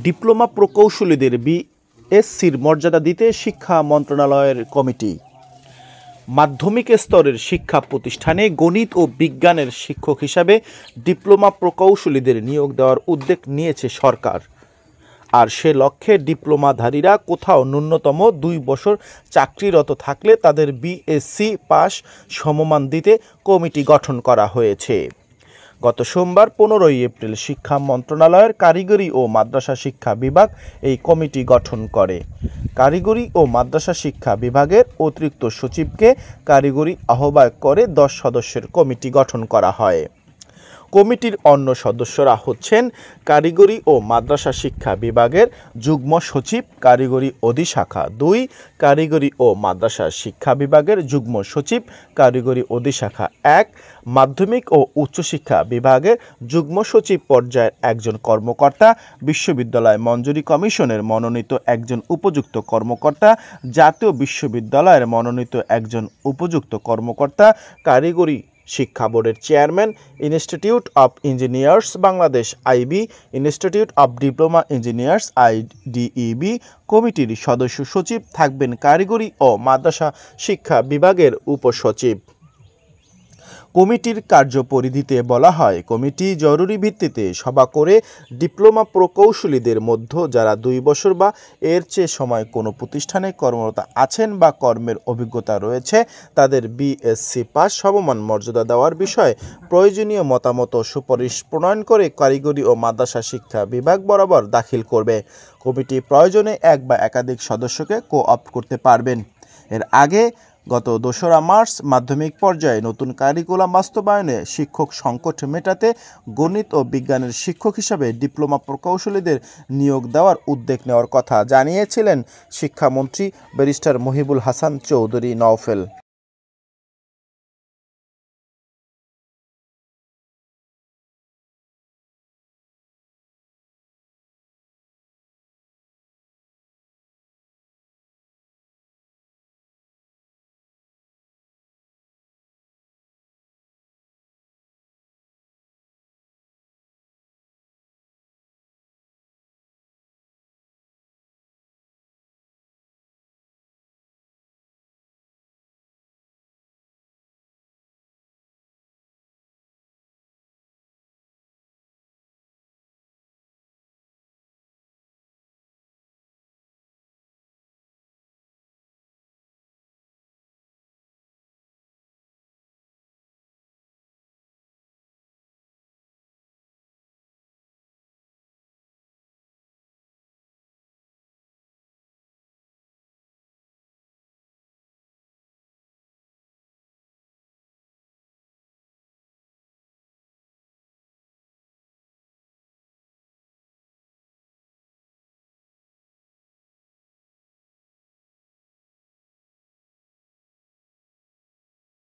Diploma প্রকৌশলীদের বিএসসির মর্যাদা দিতে শিক্ষা মন্ত্রণালয়ের কমিটি। মাধ্যমিক স্তরের শিক্ষা প্রতিষ্ঠানে গণিত ও বিজ্ঞানের শিক্ষক হিসাবে ডিপ্লোমা প্রকৌশলীদের নিয়োগ দেওয়ার উদ্যোগ নিয়েছে সরকার। আর সে লক্ষ্যে ডিপ্লোমাধারীরা কোথাও ন্যূনতম 2 বছর চাকরিরত থাকলে তাদের বিএসসি পাস সমমান দিতে কমিটি গঠন করা হয়েছে। গত সোমবার 15 এপ্রিল শিক্ষা মন্ত্রণালয়ের কারিগরি ও মাদ্রাসা শিক্ষা বিভাগ এই কমিটি গঠন করে। কারিগরি ও মাদ্রাসা শিক্ষা বিভাগের অতিরিক্ত সচিবকে কারিগরি আহ্বায়ক করে 10 সদস্যের কমিটি গঠন করা হয়। কমিটির অন্য সদস্যরা হচ্ছেন কারিগরি ও মাদ্রাসা শিক্ষা বিভাগের যুগ্ম সচিব, কারিগরি অধিশাখা 2, কারিগরি ও মাদ্রাসা শিক্ষা বিভাগের যুগ্ম সচিব, কারিগরি অধিশাখা 1, মাধ্যমিক ও উচ্চশিক্ষা বিভাগের যুগ্ম সচিব পর্যায়ের একজন কর্মকর্তা, বিশ্ববিদ্যালয় মঞ্জুরি কমিশনের মনোনীত একজন উপযুক্ত কর্মকর্তা, জাতীয় বিশ্ববিদ্যালয়ের মনোনীত একজন উপযুক্ত কর্মকর্তা, কারিগরি শিক্ষা বোর্ডের chairman, institute of engineers Bangladesh IB, institute of diploma engineers IDEB. কমিটির সদস্য সচিব থাকবেন কারিগরি ও মাদ্রাসা শিক্ষা বিভাগের উপসচিব। কমিটির কার্যপরিধিতে বলা হয়, কমিটি জরুরি ভিত্তিতে সভা করে ডিপ্লোমা প্রকৌশলীদের মধ্যে যারা 2 বছর বা এর চেয়ে সময় কোনো প্রতিষ্ঠানে কর্মরত আছেন বা কর্মের অভিজ্ঞতা রয়েছে তাদের বিএসসি পাস সমমান মর্যাদা দেওয়ার বিষয়ে প্রয়োজনীয় মতামত ও সুপারিশ প্রণয়ন করে কারিগরি ও মাদ্রাসা শিক্ষা বিভাগ বরাবর দাখিল করবে। কমিটি প্রয়োজনে এক বা একাধিক সদস্যকে কো-অপ্ট করতে পারবেন। এর আগে গত 2রা মার্চ মাধ্যমিক পর্যায়ে নতুন কারিকুলাম বাস্তবায়নে শিক্ষক সংকট মেটাতে গণিত ও বিজ্ঞানের শিক্ষক হিসাবে ডিপ্লোমা প্রকৌশলীদের নিয়োগ দেওয়ার উদ্যোগ নেওয়ার কথা জানিয়েছিলেন শিক্ষামন্ত্রী ব্যারিস্টার মহিবুল হাসান চৌধুরী নওফেল।